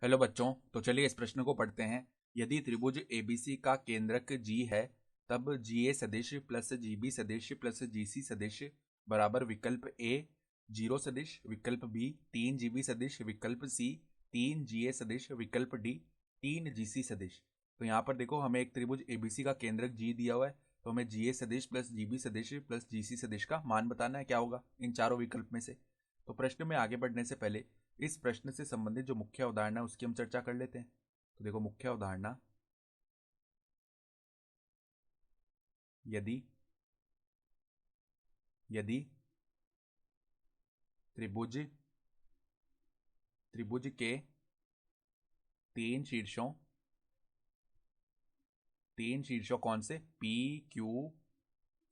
Hello बच्चों, तो चलिए इस प्रश्न को पढ़ते हैं। यदि त्रिभुज एबीसी का केंद्रक जी है, तब जी ए सदिश प्लस जी बी सदिश प्लस जी सी सदिश बराबर विकल्प ए 0 सदिश, विकल्प बी 3 जी बी सदिश, विकल्प सी 3 जी ए सदिश, विकल्प डी 3 जी सी सदिश। तो यहाँ पर देखो, हमें एक त्रिभुज एबीसी का केंद्रक जी दिया हुआ है, तो हमें जी ए सदिश प्लस जी बी सदिश प्लस जी सी सदिश का मान बताना है क्या होगा इन चारों विकल्प में से। तो प्रश्न में आगे बढ़ने से पहले इस प्रश्न से संबंधित जो मुख्य अवधारणा है उसकी हम चर्चा कर लेते हैं। तो देखो, मुख्य अवधारणा, यदि यदि त्रिभुज त्रिभुज के तीन शीर्षों कौन से पी क्यू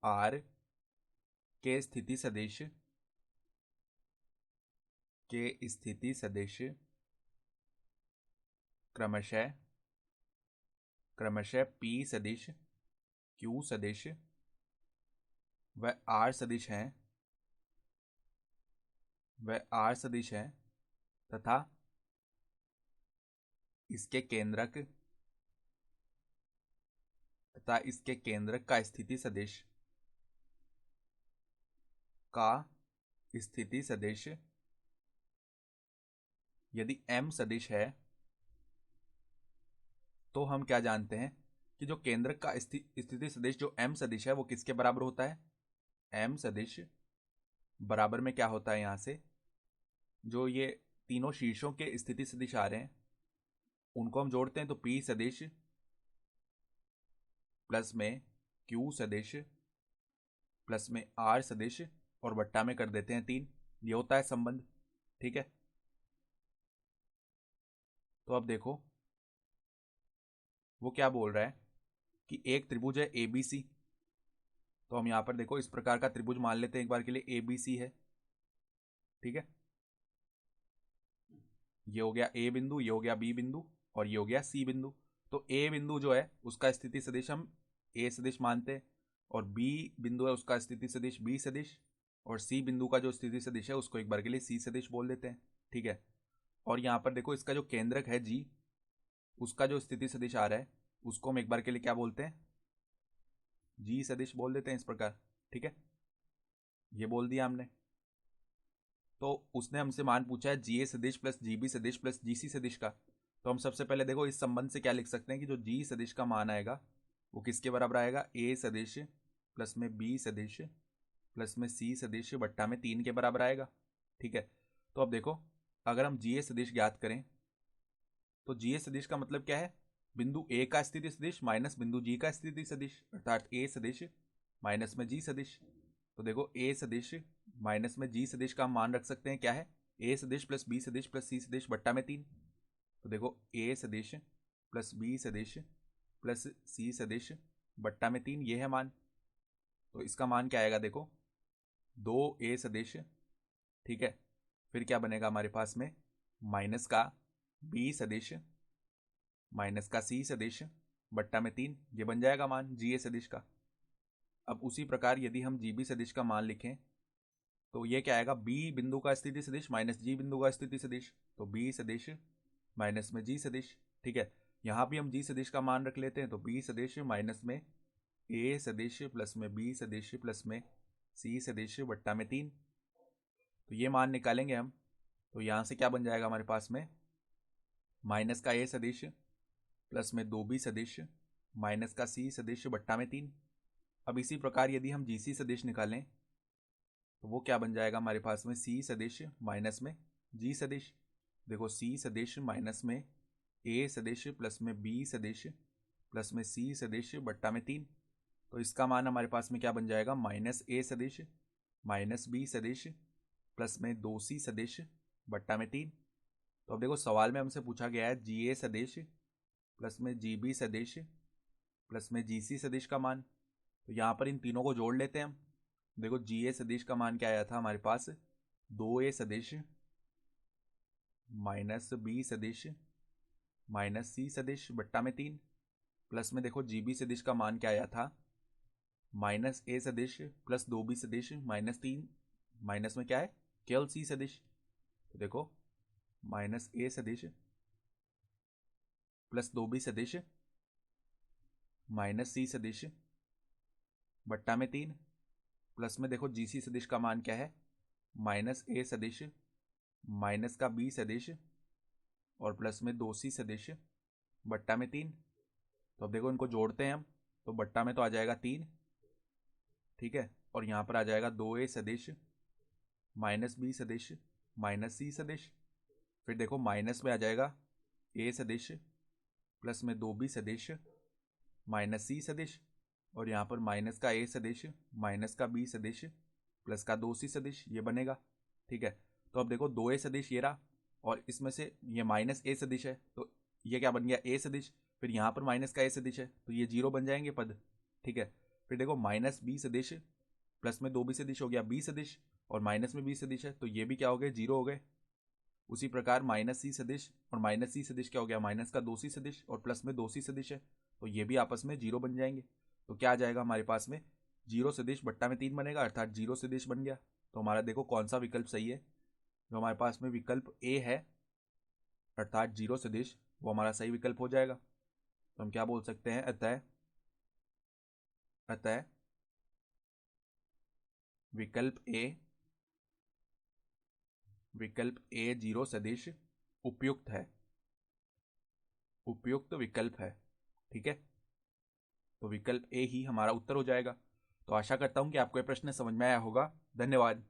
आर के स्थिति सदिश क्रमशः पी सदिश, क्यू सदिश व आर सदिश हैं तथा इसके केंद्रक का स्थिति सदिश यदि m सदिश है, तो हम क्या जानते हैं कि जो केंद्रक का स्थिति सदिश जो m सदिश है वो किसके बराबर होता है। m सदिश बराबर में क्या होता है, यहां से जो ये तीनों शीर्षों के स्थिति सदिश आ रहे हैं उनको हम जोड़ते हैं, तो p सदिश प्लस में q सदिश प्लस में r सदिश और बट्टा में कर देते हैं 3। ये होता है संबंध। ठीक है, तो अब देखो वो क्या बोल रहा है कि एक त्रिभुज है एबीसी। तो हम यहां पर देखो इस प्रकार का त्रिभुज मान लेते हैं एक बार के लिए, एबीसी है। ठीक है, ये हो गया ए बिंदु, ये हो गया बी बिंदु और ये हो गया सी बिंदु। तो ए बिंदु जो है उसका स्थिति सदिश हम ए सदिश मानते हैं, और बी बिंदु है उसका स्थिति सदिश बी सदिश, और सी बिंदु का जो स्थिति सदिश है उसको एक बार के लिए सी सदिश बोल देते हैं। ठीक है, और यहाँ पर देखो इसका जो केंद्रक है जी, उसका जो स्थिति सदिश आ रहा है उसको हम एक बार के लिए क्या बोलते हैं, जी सदिश बोल देते हैं इस प्रकार। ठीक है, ये बोल दिया हमने। तो उसने हमसे मान पूछा है जी ए सदिश प्लस जी बी सदिश प्लस जी सी सदिश का। तो हम सबसे पहले देखो इस संबंध से क्या लिख सकते हैं कि जो जी सदिश का मान आएगा वो किसके बराबर आएगा, ए सदिश प्लस में बी सदिश प्लस में सी सदिश बट्टा में 3 के बराबर आएगा। ठीक है, तो अब देखो अगर हम जी ए सदिश ज्ञात करें तो जी ए सदिश का मतलब क्या है, बिंदु ए का स्थिति सदिश माइनस बिंदु जी का स्थिति सदिश, अर्थात ए सदिश माइनस में जी सदिश। तो देखो ए सदिश माइनस में जी सदिश का हम मान रख सकते हैं क्या है, ए सदिश प्लस बी सदिश प्लस सी सदिश बट्टा में 3। तो देखो ए सदिश प्लस बी सदिश प्लस सी सदिश बट्टा में 3, ये है मान। तो इसका मान क्या आएगा, देखो 2 ए सदिश। ठीक है, फिर क्या बनेगा हमारे पास में, माइनस का बी सदिश माइनस का सी सदिश बट्टा में 3, ये बन जाएगा मान जी ए सदिश का। अब उसी प्रकार यदि हम जी बी सदिश का मान लिखें तो ये क्या आएगा, बी बिंदु का स्थिति सदिश माइनस जी बिंदु का स्थिति सदिश, तो बी सदिश माइनस में जी सदिश। ठीक है, यहाँ भी हम जी सदिश का मान रख लेते हैं, तो बी सदिश माइनस में ए सदिश प्लस में बी सदिश प्लस में सी सदिश बट्टा में 3। तो ये मान निकालेंगे हम, तो यहाँ से क्या बन जाएगा हमारे पास में, माइनस का ए सदिश प्लस में 2 बी सदिश माइनस का सी सदिश बट्टा में 3। अब इसी प्रकार यदि हम जी सी सदिश निकालें तो वो क्या बन जाएगा हमारे पास में, सी सदिश माइनस में जी सदिश। देखो सी सदिश माइनस में ए सदिश प्लस में बी सदिश प्लस में सी सदिश बट्टा में 3। तो इसका मान हमारे पास में क्या बन जाएगा, माइनस ए सदिश माइनस बी सदिश प्लस में 2 सी सदिश बट्टा में 3। तो अब देखो सवाल में हमसे पूछा गया है जी ए सदिश प्लस में जी बी सदिश प्लस में जी सी सदिश का मान। तो यहाँ पर इन तीनों को जोड़ लेते हैं हम। देखो जी ए सदिश का मान क्या आया था हमारे पास, 2 ए सदिश माइनस बी सदिश माइनस सी सदिश बट्टा में 3, प्लस में देखो जी बी सदिश का मान क्या आया था, माइनस ए सदिश प्लस 2 बी सदिश माइनस 3, माइनस में क्या है केवल सी सदिश। तो देखो माइनस ए सदिश प्लस 2b सदिश माइनस c सदिश बट्टा में 3 प्लस में देखो gc सदिश का मान क्या है, माइनस a सदिश माइनस का b सदिश और प्लस में 2c सदिश बट्टा में 3। तो अब देखो इनको जोड़ते हैं हम, तो बट्टा में तो आ जाएगा 3, ठीक है, और यहाँ पर आ जाएगा 2a सदिश माइनस b सदिश माइनस c सदिश, फिर देखो माइनस में आ जाएगा a सदिश प्लस में 2b सदिश माइनस c सदिश और यहाँ पर माइनस का a सदिश माइनस का b सदिश प्लस का 2c सदिश, ये बनेगा, ठीक है। तो अब देखो 2a सदिश ये रहा और इसमें से ये माइनस a सदिश है, तो ये क्या बन गया a सदिश, फिर यहाँ पर माइनस का a सदिश है तो ये 0 बन जाएंगे पद, ठीक है। फिर देखो माइनस b सदिश प्लस में 2b सदिश हो गया b सदिश और माइनस में b सदिश है तो ये भी क्या हो गए, 0 हो गए। उसी प्रकार माइनस c सदिश और माइनस c सदिश क्या हो गया, माइनस का 2c सदिश और प्लस में 2c सदिश है तो ये भी आपस में 0 बन जाएंगे। तो क्या आ जाएगा हमारे पास में, 0 सदिश बट्टा में 3 बनेगा, अर्थात 0 सदिश बन गया। तो हमारा देखो कौन सा विकल्प सही है, जो हमारे पास में विकल्प ए है अर्थात 0 सदिश, वो हमारा सही विकल्प हो जाएगा। तो हम क्या बोल सकते हैं, अतः विकल्प ए 0 सदिश उपयुक्त विकल्प है, ठीक है। तो विकल्प ए ही हमारा उत्तर हो जाएगा। तो आशा करता हूं कि आपको यह प्रश्न समझ में आया होगा। धन्यवाद।